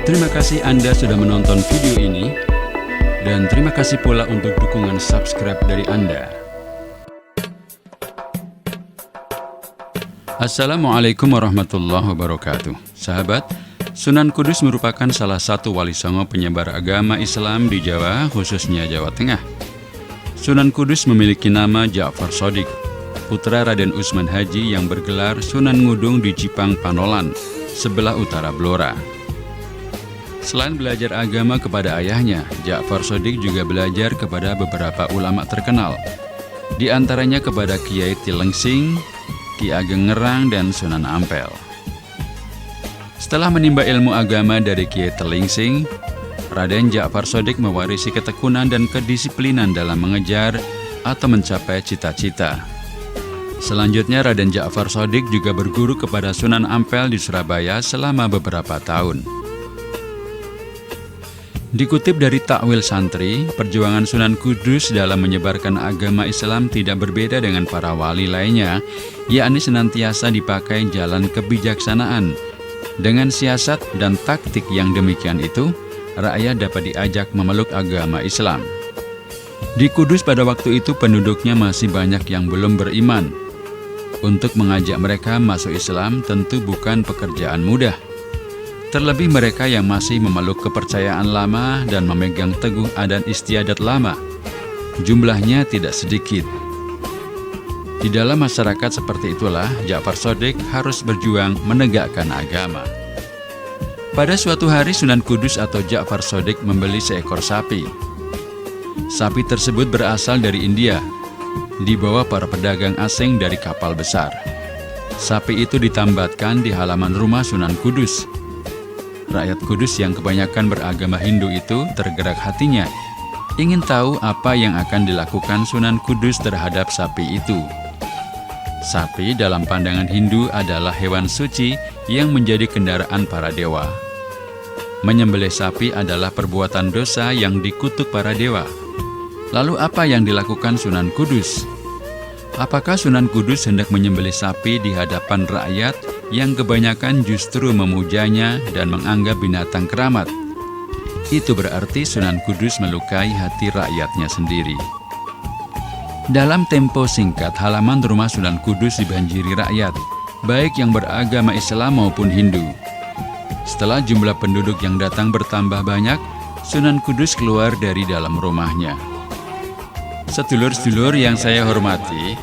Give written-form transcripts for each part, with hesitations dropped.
Terima kasih Anda sudah menonton video ini, dan terima kasih pula untuk dukungan subscribe dari Anda. Assalamualaikum warahmatullahi wabarakatuh. Sahabat, Sunan Kudus merupakan salah satu wali songo penyebar agama Islam di Jawa, khususnya Jawa Tengah. Sunan Kudus memiliki nama Ja'far Shadiq, putra Raden Usman Haji yang bergelar Sunan Ngudung di Cipang Panolan, sebelah utara Blora. Selain belajar agama kepada ayahnya, Ja'far Shadiq juga belajar kepada beberapa ulama terkenal, di antaranya kepada Kiai Tilengsing, Ki Ageng Ngerang, dan Sunan Ampel. Setelah menimba ilmu agama dari Kiai Tilengsing, Raden Ja'far Shadiq mewarisi ketekunan dan kedisiplinan dalam mengejar atau mencapai cita-cita. Selanjutnya, Raden Ja'far Shadiq juga berguru kepada Sunan Ampel di Surabaya selama beberapa tahun. Dikutip dari Takwil Santri, perjuangan Sunan Kudus dalam menyebarkan agama Islam tidak berbeda dengan para wali lainnya, yakni senantiasa dipakai jalan kebijaksanaan. Dengan siasat dan taktik yang demikian itu, rakyat dapat diajak memeluk agama Islam. Di Kudus pada waktu itu penduduknya masih banyak yang belum beriman. Untuk mengajak mereka masuk Islam tentu bukan pekerjaan mudah. Terlebih mereka yang masih memeluk kepercayaan lama dan memegang teguh adat istiadat lama. Jumlahnya tidak sedikit. Di dalam masyarakat seperti itulah Ja'far Shadiq harus berjuang menegakkan agama. Pada suatu hari Sunan Kudus atau Ja'far Shadiq membeli seekor sapi. Sapi tersebut berasal dari India, dibawa para pedagang asing dari kapal besar. Sapi itu ditambatkan di halaman rumah Sunan Kudus. Rakyat Kudus yang kebanyakan beragama Hindu itu tergerak hatinya, ingin tahu apa yang akan dilakukan Sunan Kudus terhadap sapi itu. Sapi dalam pandangan Hindu adalah hewan suci yang menjadi kendaraan para dewa. Menyembelih sapi adalah perbuatan dosa yang dikutuk para dewa. Lalu apa yang dilakukan Sunan Kudus? Apakah Sunan Kudus hendak menyembelih sapi di hadapan rakyat yang kebanyakan justru memujanya dan menganggap binatang keramat? Itu berarti Sunan Kudus melukai hati rakyatnya sendiri. Dalam tempo singkat, halaman rumah Sunan Kudus dibanjiri rakyat, baik yang beragama Islam maupun Hindu. Setelah jumlah penduduk yang datang bertambah banyak, Sunan Kudus keluar dari dalam rumahnya. Sedulur-sedulur yang saya hormati,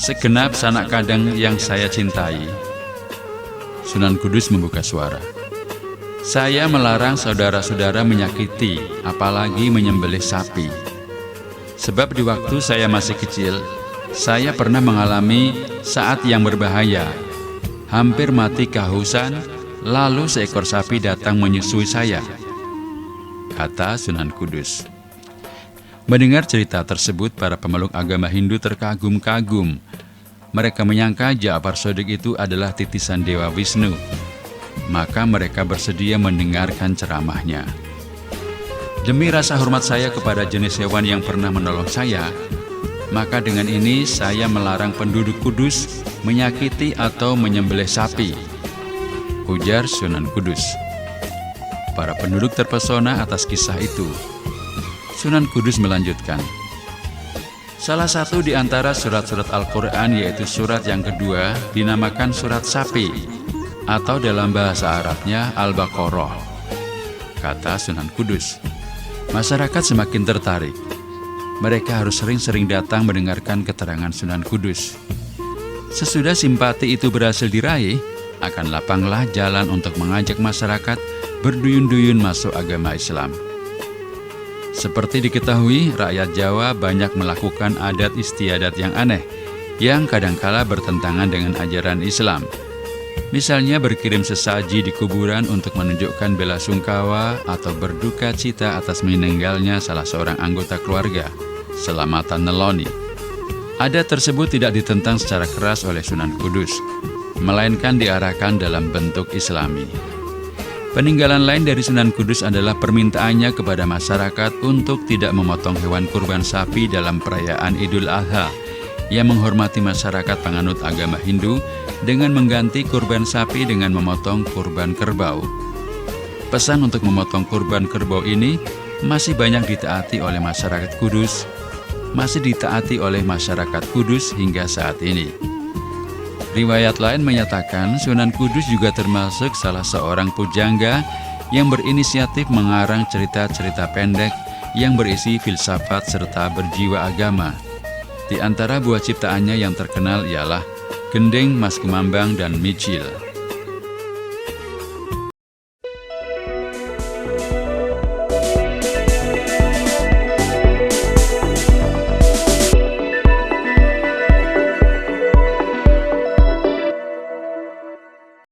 segenap sanak kadang yang saya cintai, Sunan Kudus membuka suara. Saya melarang saudara-saudara menyakiti, apalagi menyembelih sapi. Sebab di waktu saya masih kecil, saya pernah mengalami saat yang berbahaya. Hampir mati kehausan, lalu seekor sapi datang menyusui saya, kata Sunan Kudus. Mendengar cerita tersebut, para pemeluk agama Hindu terkagum-kagum. Mereka menyangka Ja'far Shadiq itu adalah titisan Dewa Wisnu. Maka mereka bersedia mendengarkan ceramahnya. Demi rasa hormat saya kepada jenis hewan yang pernah menolong saya, maka dengan ini saya melarang penduduk Kudus menyakiti atau menyembelih sapi, ujar Sunan Kudus. Para penduduk terpesona atas kisah itu. Sunan Kudus melanjutkan, salah satu di antara surat-surat Al-Quran, yaitu surat yang kedua, dinamakan surat sapi, atau dalam bahasa Arabnya Al-Baqarah, kata Sunan Kudus. Masyarakat semakin tertarik. Mereka harus sering-sering datang mendengarkan keterangan Sunan Kudus. Sesudah simpati itu berhasil diraih, akan lapanglah jalan untuk mengajak masyarakat berduyun-duyun masuk agama Islam. Seperti diketahui, rakyat Jawa banyak melakukan adat istiadat yang aneh, yang kadangkala bertentangan dengan ajaran Islam. Misalnya berkirim sesaji di kuburan untuk menunjukkan bela sungkawa atau berduka cita atas meninggalnya salah seorang anggota keluarga, Selamatan Neloni. Adat tersebut tidak ditentang secara keras oleh Sunan Kudus, melainkan diarahkan dalam bentuk Islami. Peninggalan lain dari Sunan Kudus adalah permintaannya kepada masyarakat untuk tidak memotong hewan kurban sapi dalam perayaan Idul Adha, yang menghormati masyarakat penganut agama Hindu dengan mengganti kurban sapi dengan memotong kurban kerbau. pesan untuk memotong kurban kerbau ini masih banyak ditaati oleh masyarakat Kudus, hingga saat ini. Riwayat lain menyatakan Sunan Kudus juga termasuk salah seorang pujangga yang berinisiatif mengarang cerita-cerita pendek yang berisi filsafat serta berjiwa agama. Di antara buah ciptaannya yang terkenal ialah Gendeng Mas Kumambang dan Micil.